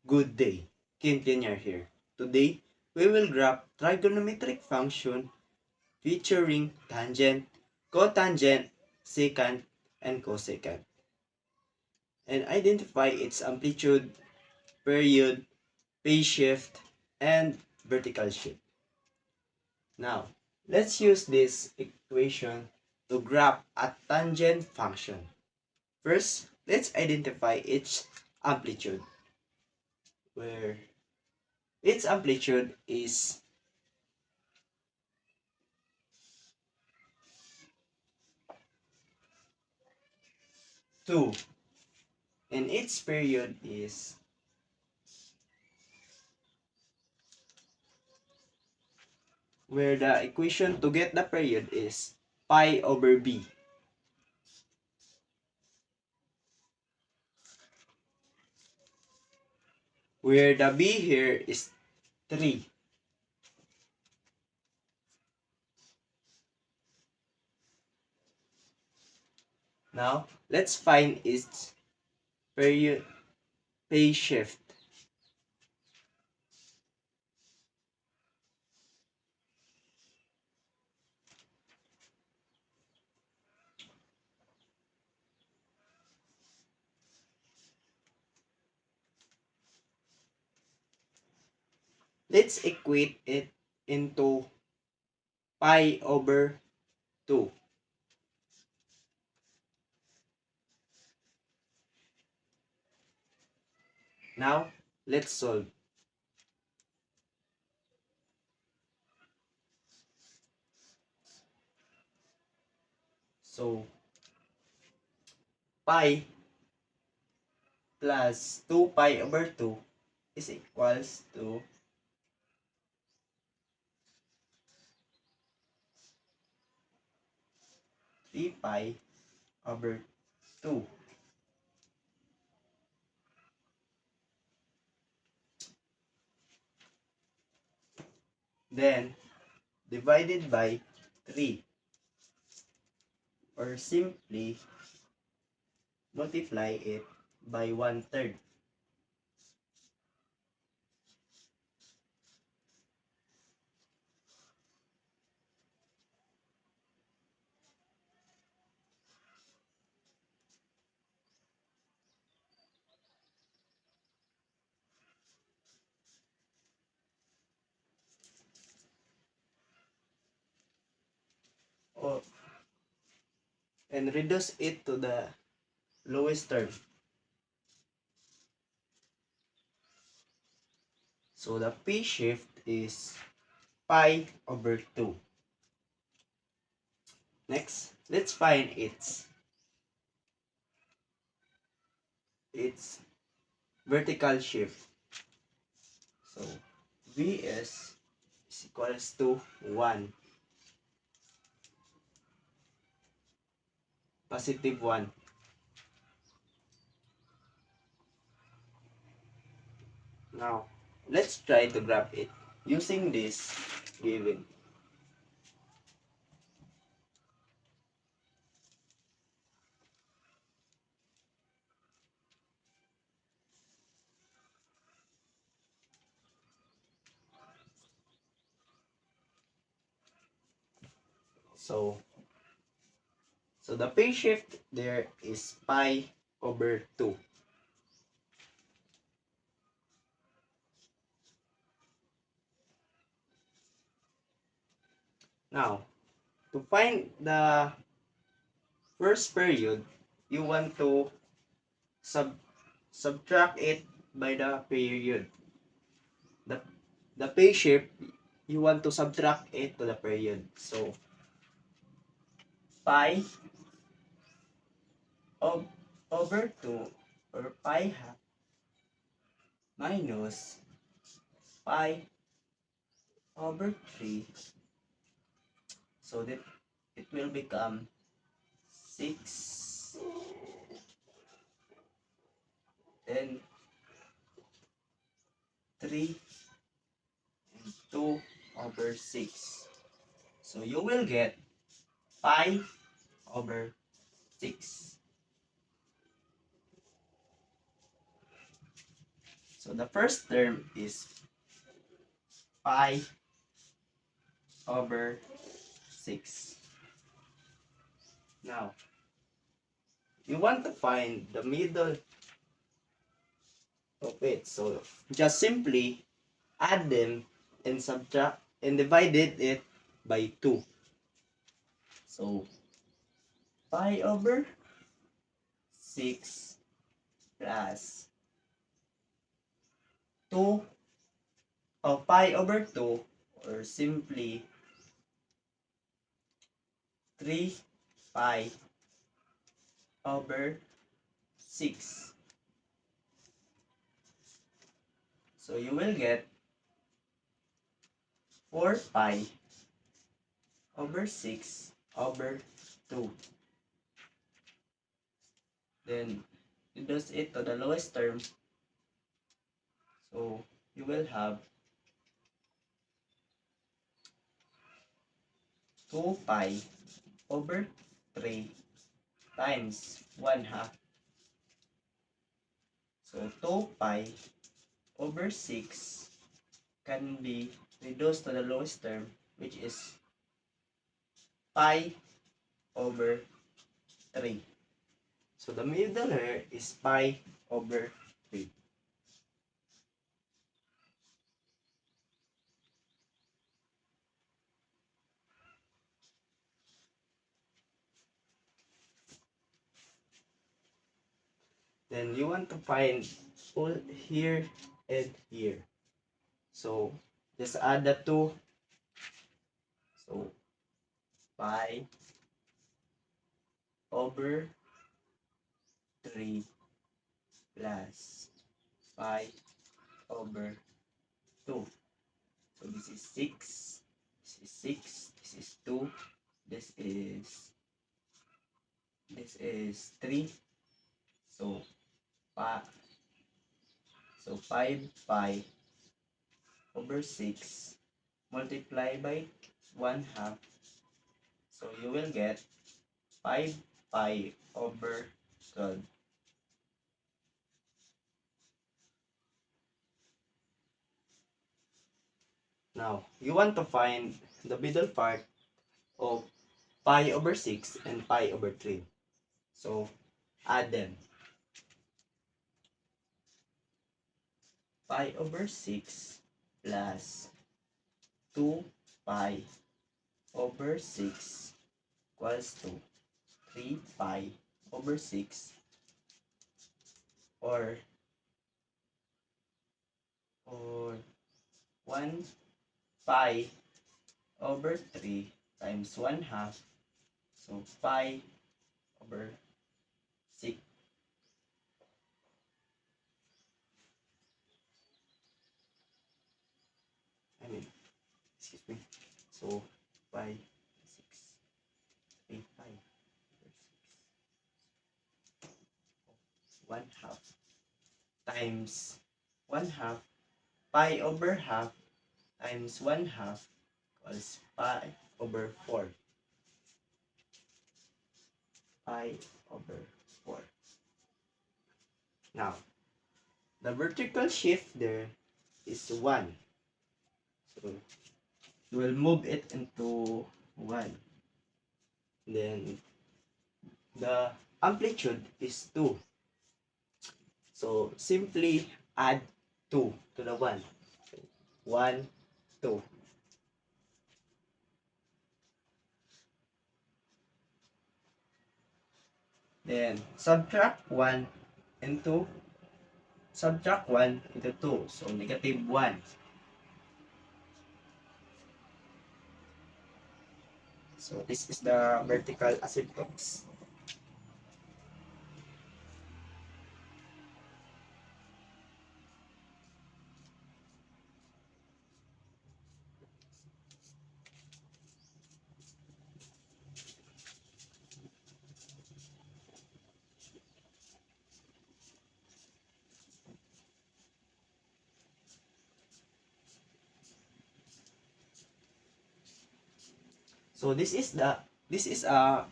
Good day, Quintianer here. Today, we will graph trigonometric function featuring tangent, cotangent, secant, and cosecant, and identify its amplitude, period, phase shift, and vertical shift. Now, let's use this equation to graph a tangent function. First, let's identify its amplitude, where its amplitude is 2 and its period is where the equation to get the period is pi over b, where the b here is 3. Now, let's find its period phase shift. Let's equate it into pi over 2. Now, let's solve. So, pi plus 2 pi over 2 is equals to 3 pi over 2. Then, divided by 3, or simply multiply it by 1/3. Oh, and reduce it to the lowest term. So the P shift is pi over 2. Next, let's find its vertical shift. So Vs is equals to 1, positive 1. Now, let's try to graph it using this given. So the phase shift there is pi over 2. Now, to find the first period, you want to subtract it by the period. The, the phase shift, you want to subtract it to the period. So, pi over 2 or pi half minus pi over 3. So that it will become 6, then 3, and 2 over 6. So you will get pi over 6. So the first term is pi over 6. Now, you want to find the middle of it. So just simply add them and subtract and divided it by 2. So pi over 6 plus 2 or pi over 2 or simply 3 pi over 6. So you will get 4 pi over 6 over 2. Then reduce it to the lowest term. So you will have 2 pi over 3 times 1/2. So 2 pi over 6 can be reduced to the lowest term, which is pi over 3. So the middle here is pi over 3. Then you want to find all here and here. So just add the 2. So pi over 3 plus pi over 2. So this is 6, this is 6, this is 2, this is 3. So pa so 5 pi over 6 multiply by 1/2. So you will get 5 pi over 12. Now, you want to find the middle part of pi over 6 and pi over 3. So, add them. Pi over 6 plus 2 pi over 6 equals to 3 pi over 6 or 1 pi over 3 times 1/2. So pi over 6. Excuse me. So pi 6. 3 pi over 6. 1/2 times 1/2. Pi over half times 1/2 equals pi over 4. Pi over 4. Now, the vertical shift there is 1. So, we'll move it into 1. Then, the amplitude is 2. So, simply add 2 to the 1. 1, 2. Then, subtract 1 into 2. So, negative 1. So, this is the vertical asymptotes. So this is a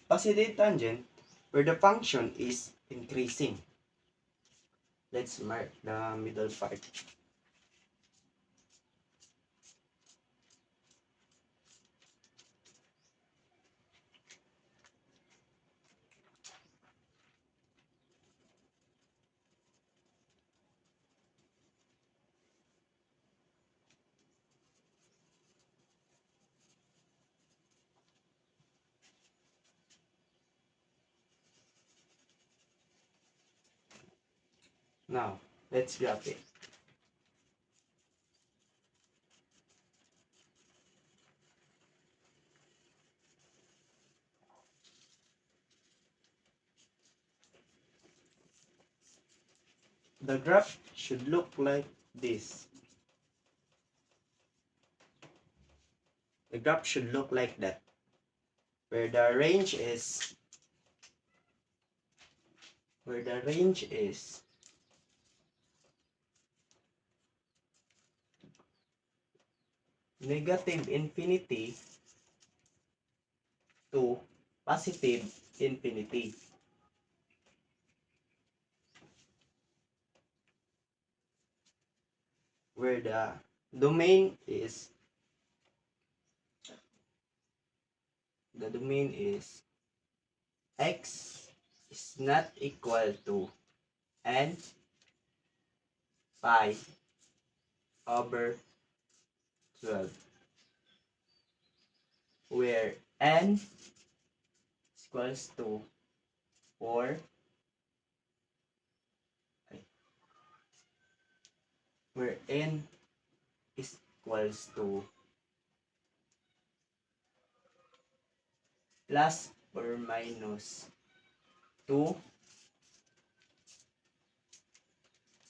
positive tangent where the function is increasing. Let's mark the middle part. Now, let's graph it. The graph should look like this. The graph should look like that, where the range is negative infinity to positive infinity. Where the domain is x is not equal to n pi over 12, where n is equals to 4, where n is equals to plus or minus 2,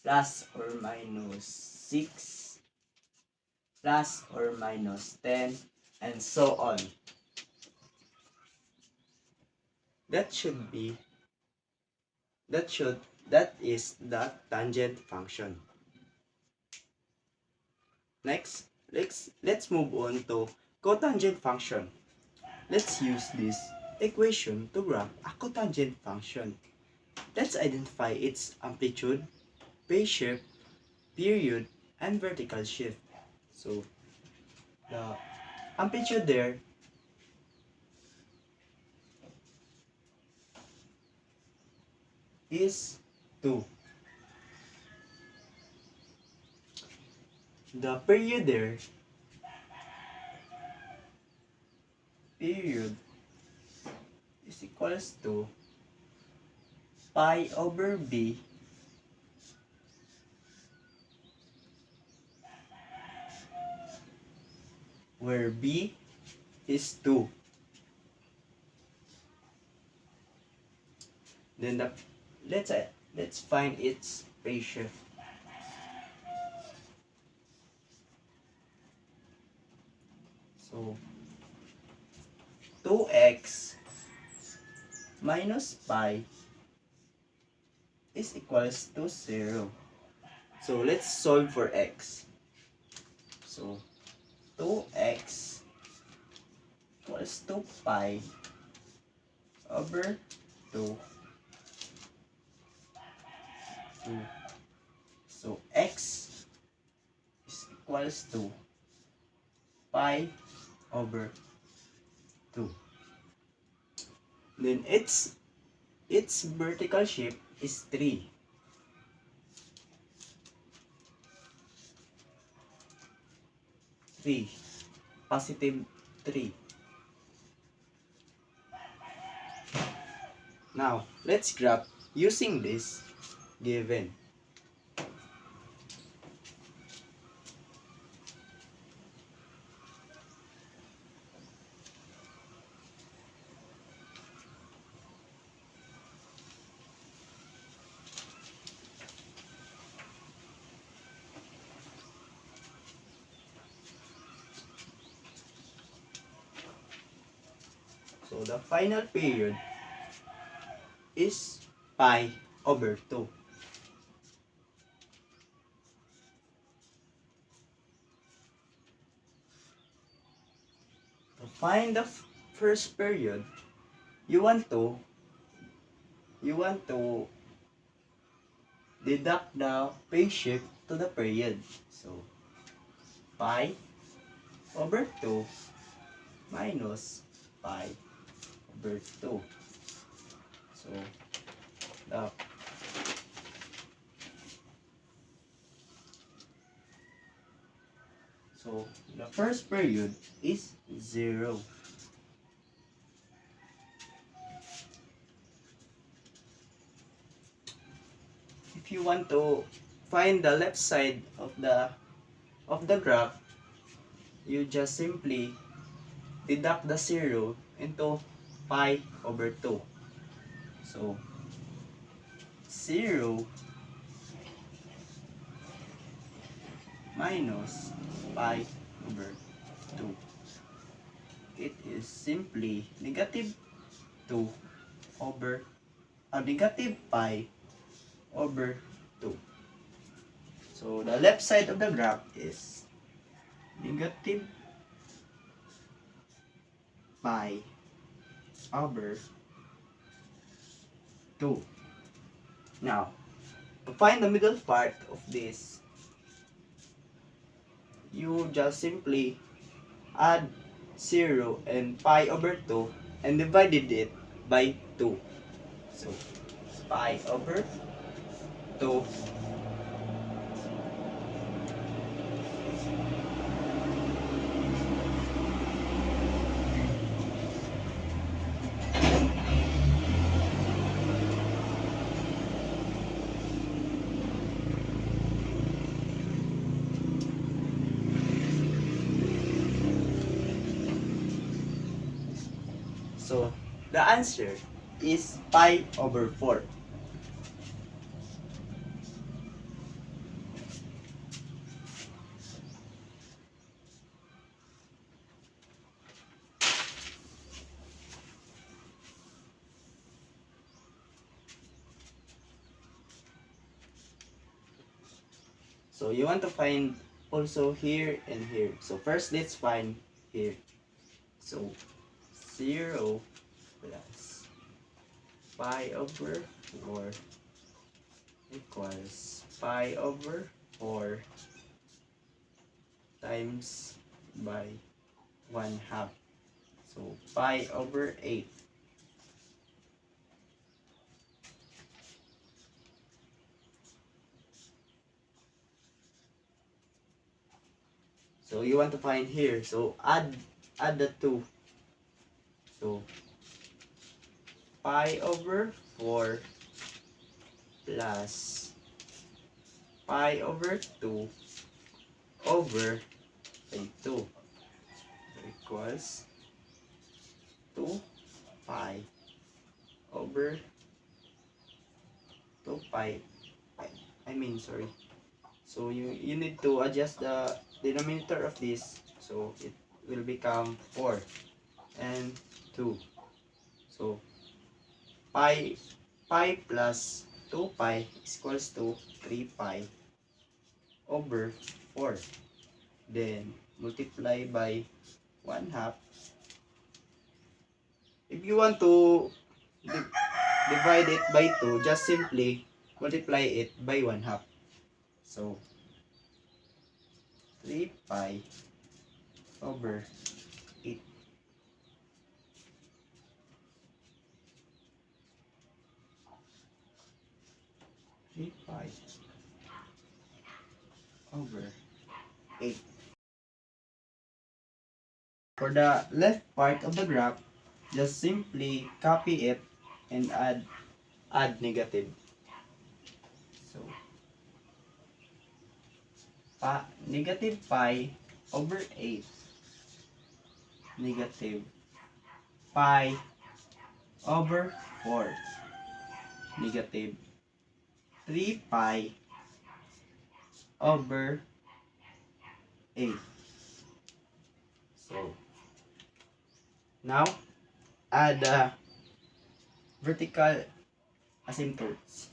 plus or minus 6, plus or minus 10, and so on. That is the tangent function. Next, let's move on to cotangent function. Let's use this equation to graph a cotangent function. Let's identify its amplitude, phase shift, period, and vertical shift. So, the amplitude there is 2. The period there is equals to pi over b where b is 2. Then let's find its phase shift. So 2x minus pi is equals to 0. So let's solve for x. So 2x equals to pi over 2. So x is equals to pi over 2. Then its vertical shift is 3. Positive 3. Now, let's graph using this given. So the final period is pi over 2. To find the first period, you want to deduct the phase shift to the period. So, pi over 2 minus pi over 2. So, the first period is 0. If you want to find the left side of the graph, you just simply deduct the 0 into pi over 2. So, 0 minus pi over 2. It is simply negative 2 over negative pi over 2. So, the left side of the graph is negative pi over 2. Now, to find the middle part of this, you just simply add 0 and pi over 2 and divided it by 2. So, pi over 2 So, the answer is pi over 4. So, you want to find also here and here. So, first let's find here. So, 0 plus pi over 4 equals pi over 4 times by 1/2. So, pi over 8. So, you want to find here. So, add the 2. So, pi over 4 plus pi over 2 over 2 equals 2 pi over 2 pi. Sorry. So you need to adjust the denominator of this, so it will become 4 and 2. So pi plus 2 pi is equals to 3 pi over 4. Then multiply by 1/2. If you want to divide it by 2, just simply multiply it by 1/2. So 3 pi over 8. 3 pi over 8. For the left part of the graph, just simply copy it and add negative. So, negative pi over 8, negative pi over 4, negative 3 pi over 8. So, now, add vertical asymptotes.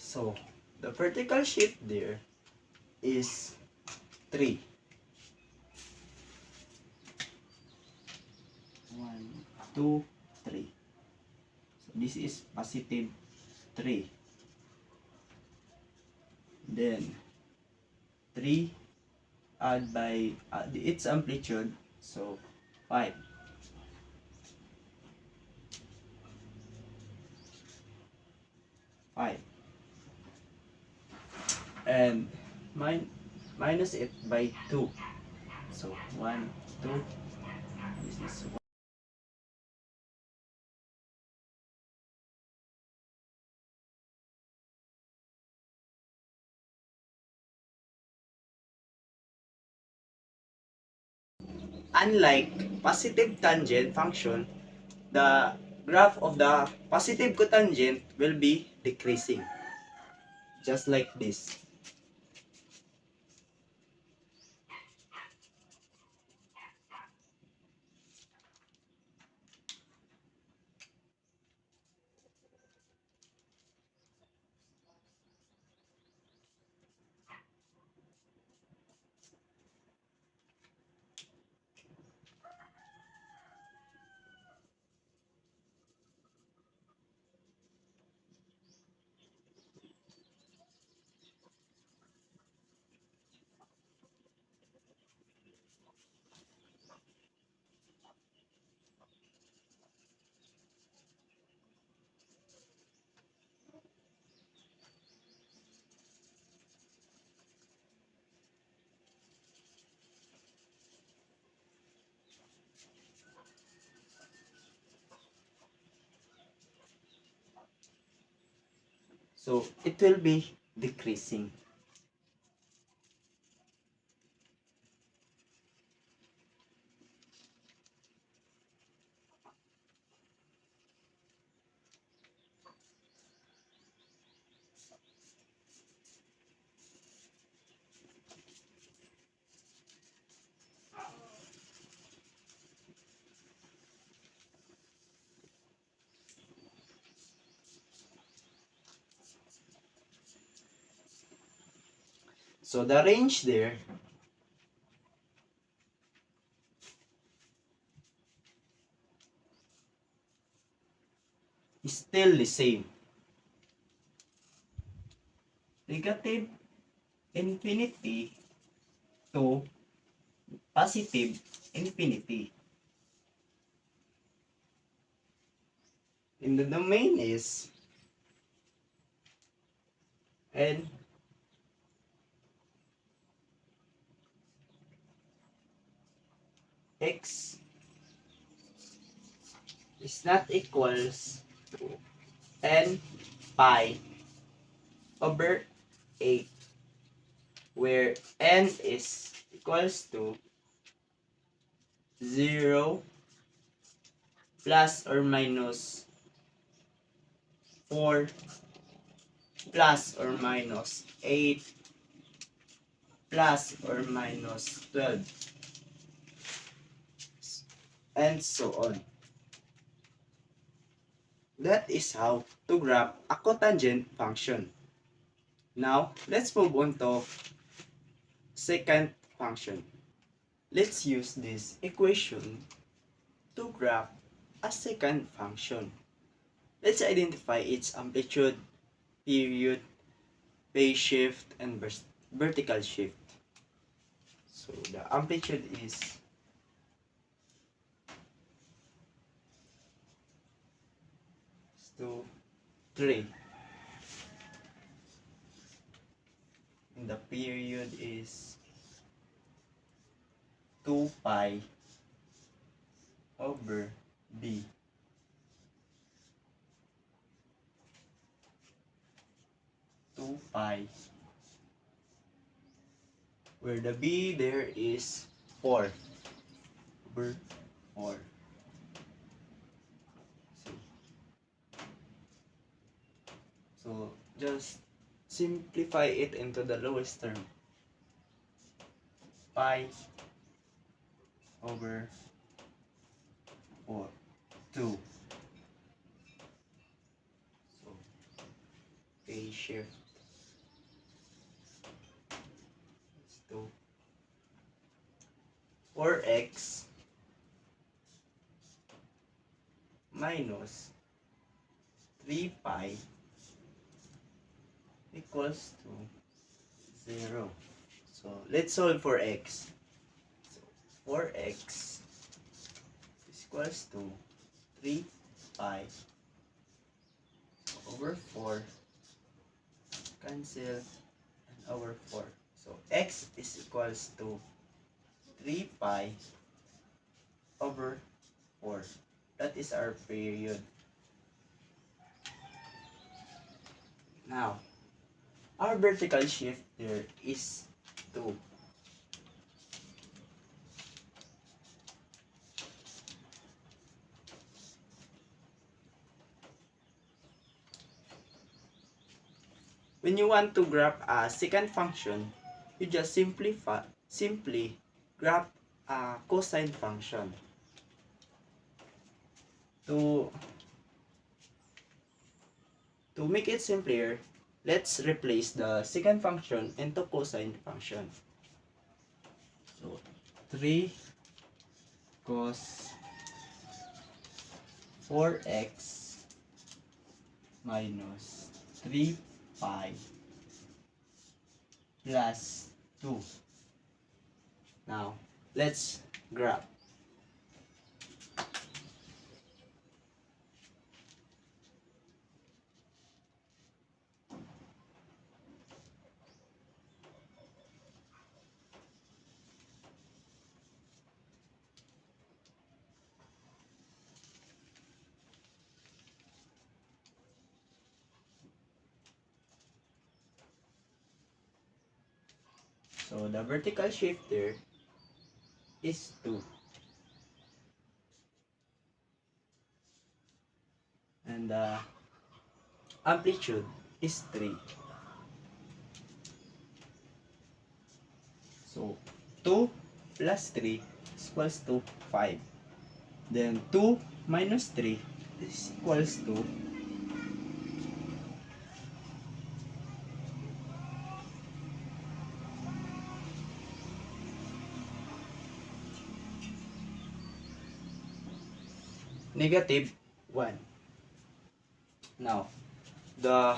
So the vertical shift there is 3. 1, 2, 3. So this is positive 3. Then 3 add by its amplitude, so 5. And minus it by 2. So 1, 2. This is 1. Unlike positive tangent function, the graph of the positive cotangent will be decreasing. Just like this. So it will be decreasing. So the range there is still the same. Negative infinity to positive infinity. And the domain is n x is not equals to n pi over 8, where n is equals to 0 plus or minus 4 plus or minus 8 plus or minus 12, and so on. That is how to graph a cotangent function. Now, let's move on to secant function. Let's use this equation to graph a secant function. Let's identify its amplitude, period, phase shift, and vertical shift. So the amplitude is 3. And the period is 2 pi over b. Where the b there is 4 over 4. So just simplify it into the lowest term. Pi over 4, 2. So, okay. phase shift. Let's do 4x minus 3 pi equals to 0. So let's solve for x. So 4x is equals to 3 pi over 4, cancel, and over 4. So x is equals to 3 pi over 4. That is our period. Now, our vertical shift there is 2. When you want to graph a secant function, you just simply graph a cosine function. To make it simpler, let's replace the secant function into cosine function. So 3 cos 4x minus 3 pi plus 2. Now, let's graph. So the vertical shift there is 2. And the amplitude is 3. So 2 plus 3 is equals to 5. Then 2 minus 3 is equals to negative 1. Now, the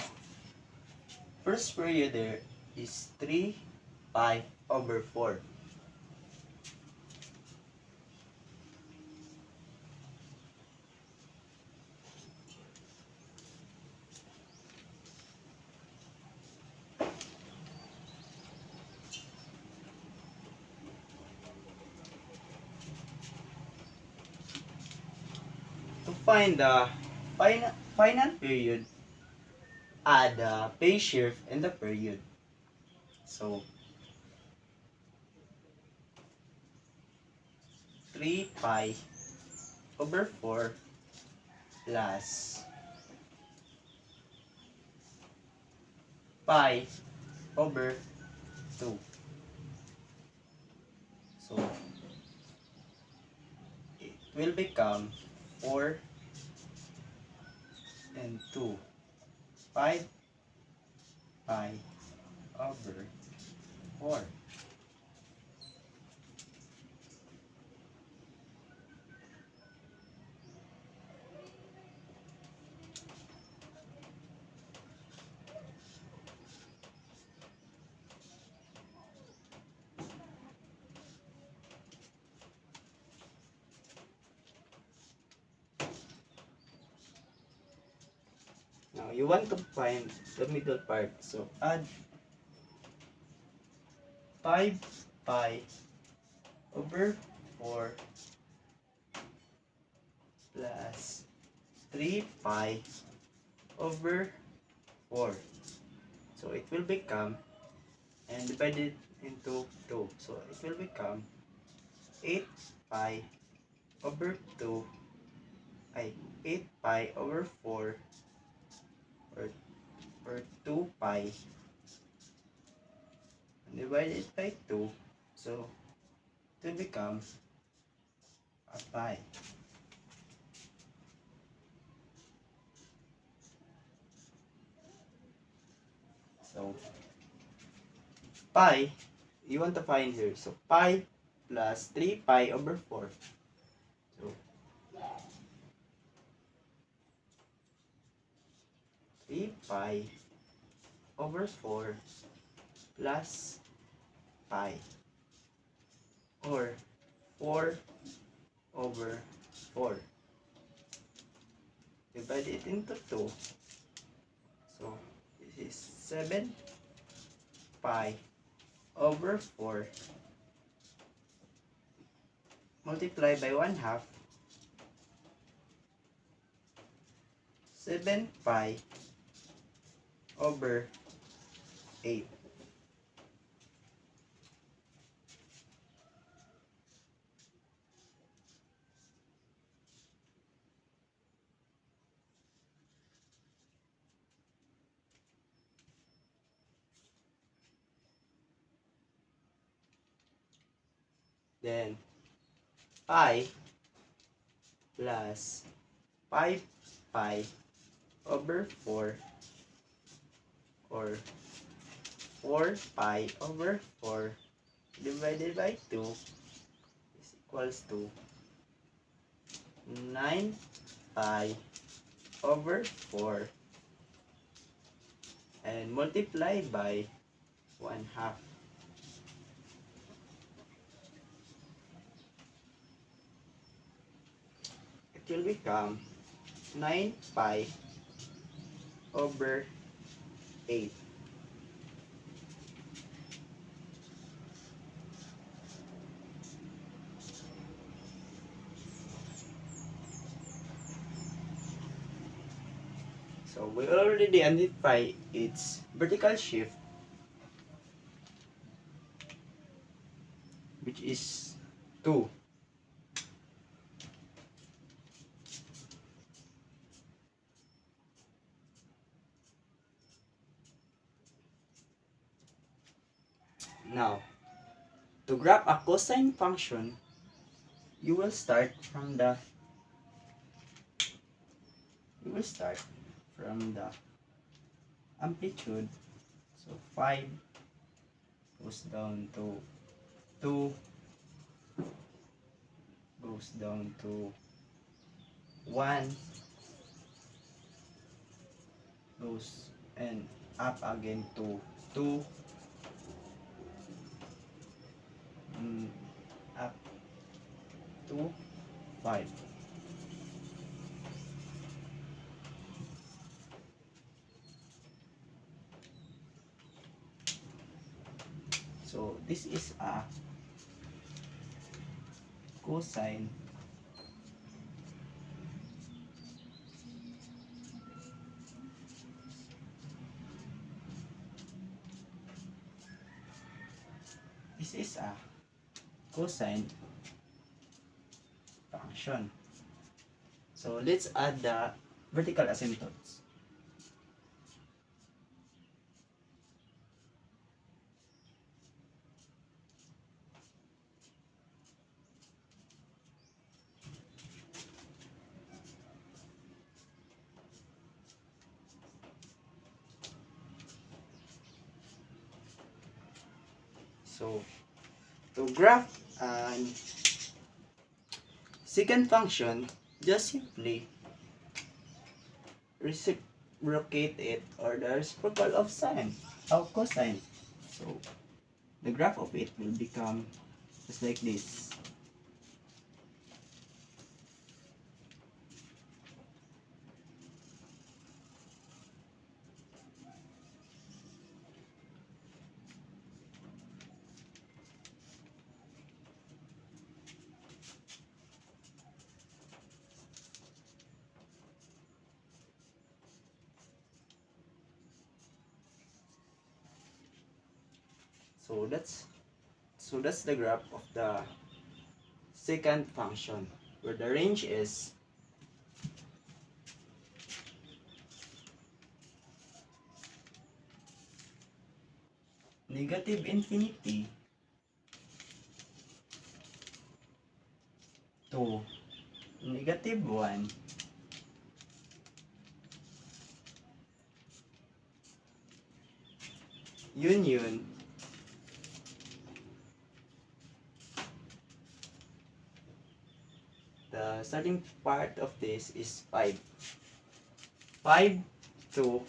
first period there is 3 pi over 4. To find the final period, add the phase shift and the period. So 3 pi over 4 plus pi over 2. So it will become 4 and 2. 5 pi over 4. Now you want to find the middle part. So add 5 pi over 4 plus 3 pi over 4. So it will become, and divided into 2. So it will become 8 pi over 2, 8 pi over 4, or 2 pi, and divided by 2. So it will become a pi. So, pi, you want to find here. So, pi plus 3 pi over 4. So, 3 pi over 4 plus pi, or 4 over 4. Divide it into 2. So, this is 7 pi over 4 multiply by 1/2. 7 pi over 8. Then, pi plus 5 pi over 4, or 4 pi over 4 divided by 2 is equals to 9 pi over 4 and multiply by 1/2. It will become 9 pi over 8. So we already identify its vertical shift, which is 2. Now, to graph a cosine function, you will start from the amplitude. So 5 goes down to 2, goes down to 1, goes and up again to 2, up to 5. So this is a cosine function. So let's add the vertical asymptotes. So to graph an secant function, just simply reciprocate it, or the reciprocal of cosine. So the graph of it will become just like this. So that's the graph of the secant function, where the range is -infinity to -1, union the starting part of this is 5. 5 to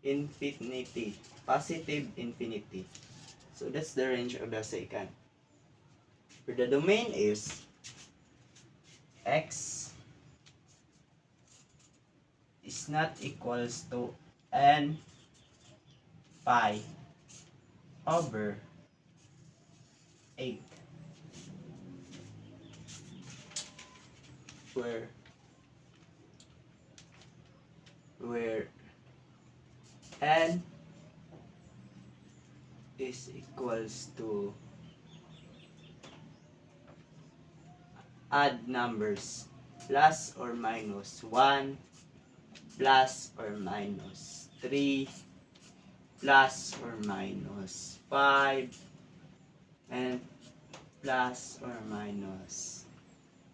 infinity, positive infinity. So that's the range of the secant. For the domain is x is not equals to n pi over 8, where n is equals to add numbers plus or minus 1, plus or minus 3, plus or minus 5, and plus or minus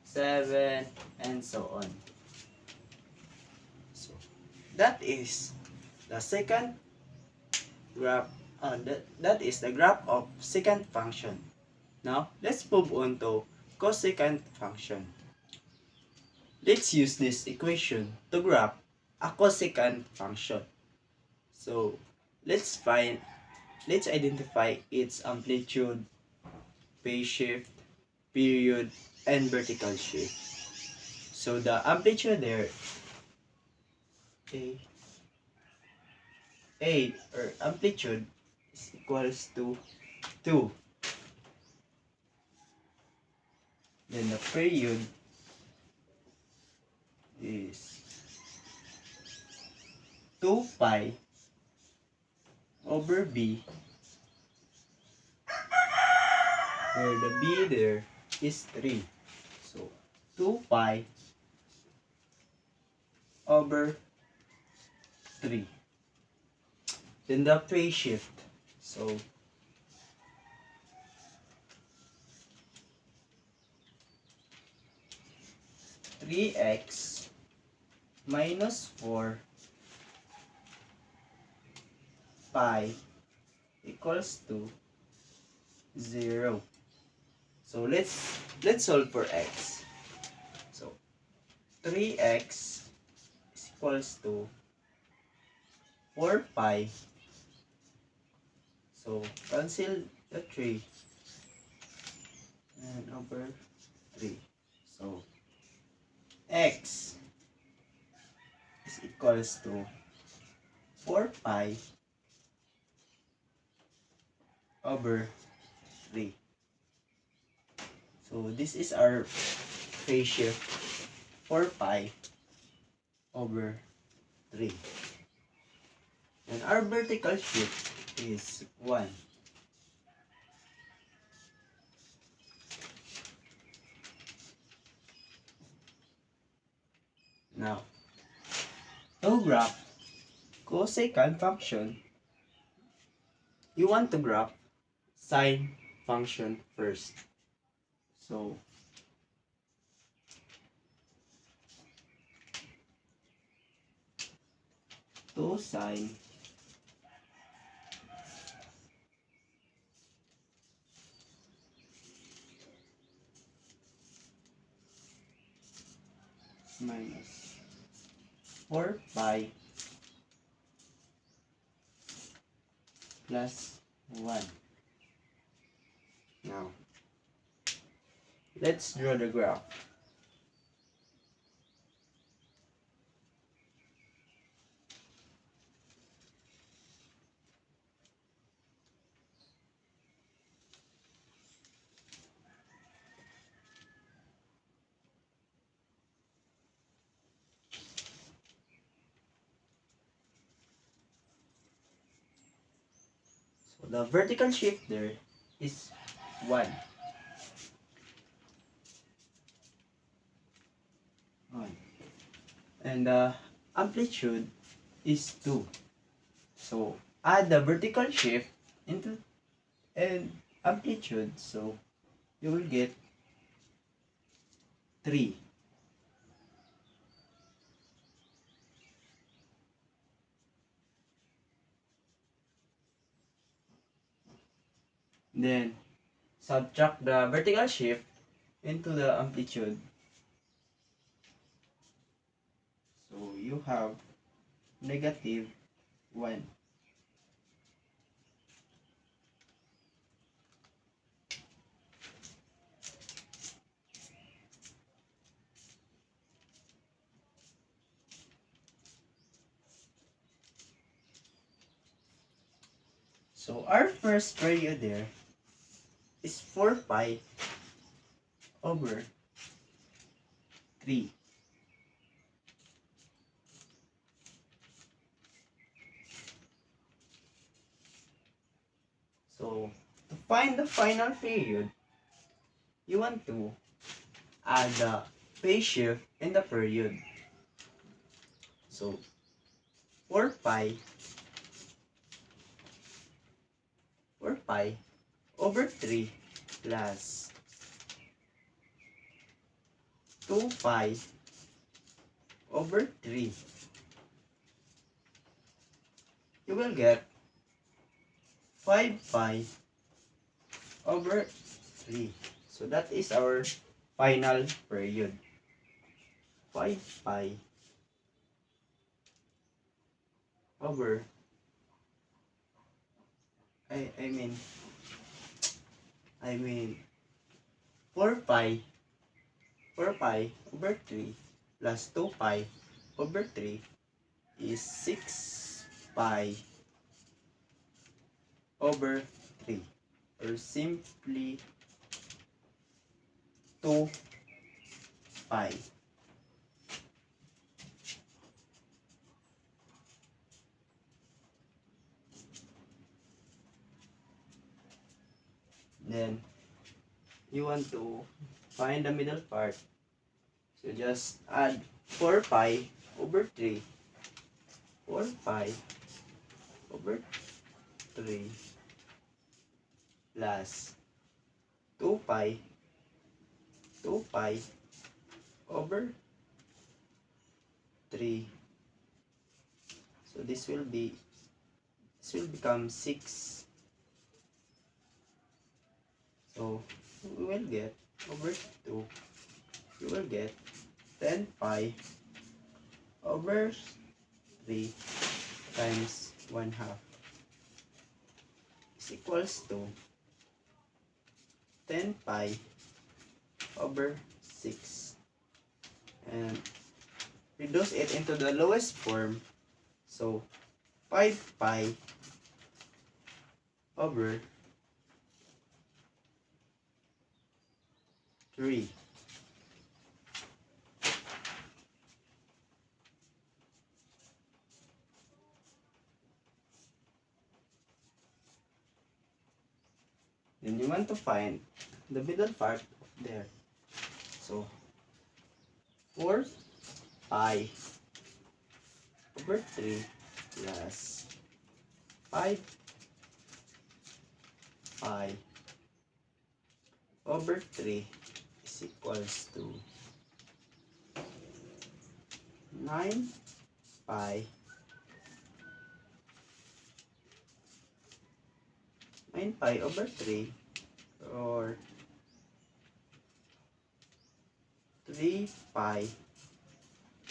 7, and so on. So that is the second graph. That is the graph of secant function. Now let's move on to cosecant function. Let's use this equation to graph a cosecant function. So let's identify its amplitude, phase shift, period, and vertical shift. So the amplitude there, A or amplitude is equals to 2. Then the period is 2 pi over B, where the B there is 3. So 2 pi over 3. Then the phase shift. So 3x minus 4 pi equals to 0. So let's solve for x. So 3x is equals to 4 pi. So cancel the 3 and over 3. So x is equals to 4 pi over 3. So this is our phase shift, 4 pi over 3. And our vertical shift is 1. Now, to graph cosecant function, you want to graph sine function first. So, 2 sine minus 4 pi plus 1. Now, let's draw the graph. So the vertical shift there is 1. And the amplitude is 2. So add the vertical shift into and amplitude, so you will get 3. Then, subtract the vertical shift into the amplitude. So, you have negative 1. So, our first period there is 4 pi over 3. So, to find the final period, you want to add the phase shift in the period. So, 4 pi over 3 plus 2 pi over 3. You will get 5 pi over 3. So that is our final period. 5 pi over I mean 4 pi over 3 plus 2 pi over 3 is 6 pi over 3, or simply 2 pi. Then you want to find the middle part. So just add 4 pi over 3. 4 pi over 3 plus 2 pi over 3. So this will become 6. So we will get over 2. You will get 10 pi over 3 times 1/2 is equals to 10 pi over 6. And reduce it into the lowest form. So 5 pi over 3. Then you want to find the middle part there. So 4 pi over 3 plus 5 pi over 3 is equals to 9 pi 9 pi over 3, or 3 pi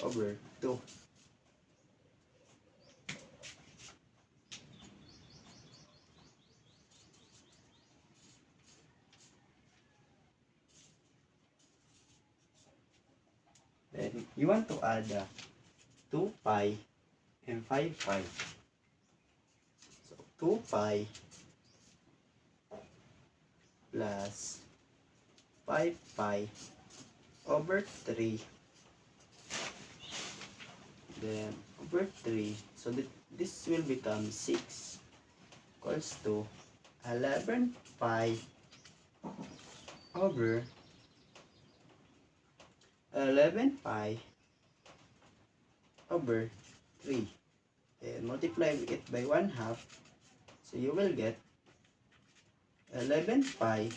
over 2. Then you want to add 2 pi and 5 pi. So 2 pi plus 5 pi over 3, then over 3. So this will become 6 equals to 11 pi over 3. Then multiply it by 1/2. So you will get 11 pi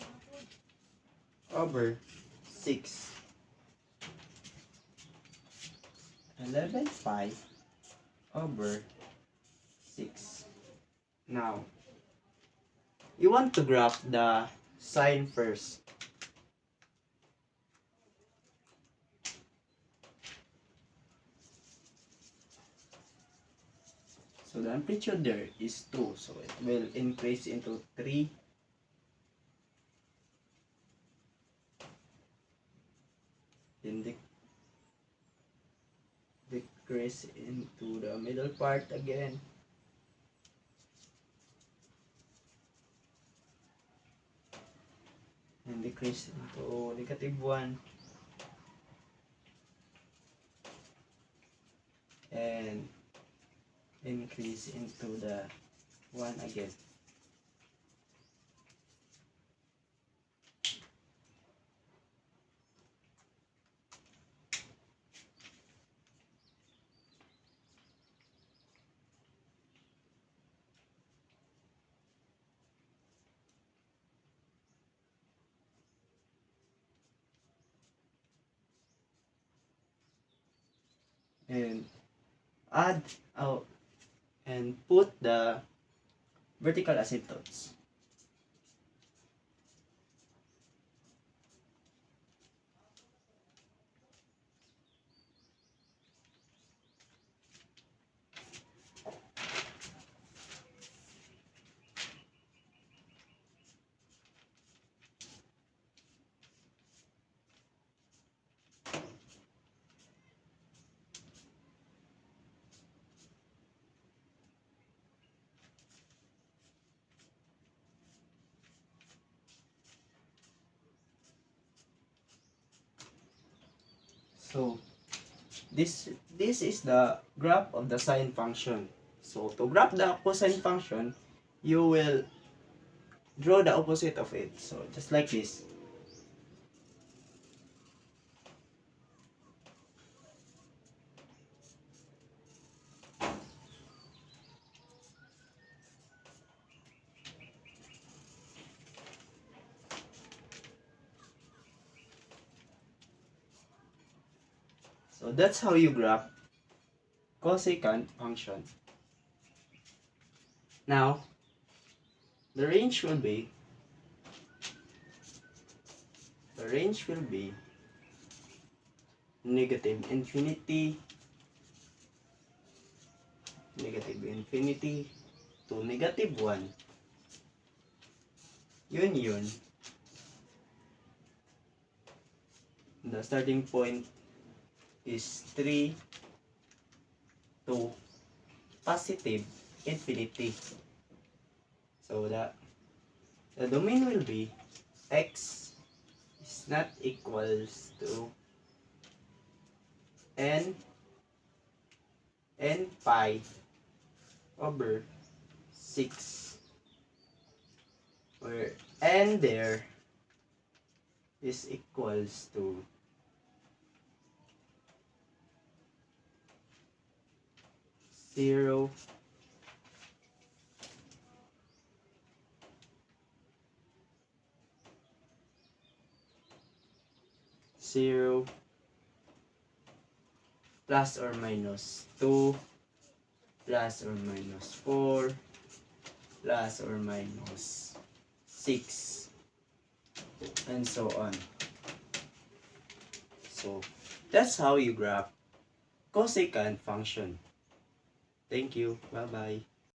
over 6. 11 pi over 6. Now, you want to graph the sine first. So the amplitude there is 2, so it will increase into 3. Then decrease into the middle part again. And decrease into -1. And increase into the 1 again. And add out and put the vertical asymptotes. So this is the graph of the sine function. So to graph the cosine function, you will draw the opposite of it. So just like this. So that's how you graph cosecant function. Now, the range will be negative infinity to -1. Yun. The starting point is 3 to positive infinity. So the domain will be x is not equals to n pi over 6, where n there is equals to 0, 0, plus or minus 2, plus or minus 4, plus or minus 6, and so on. So that's how you graph cosecant function. Thank you. Bye-bye.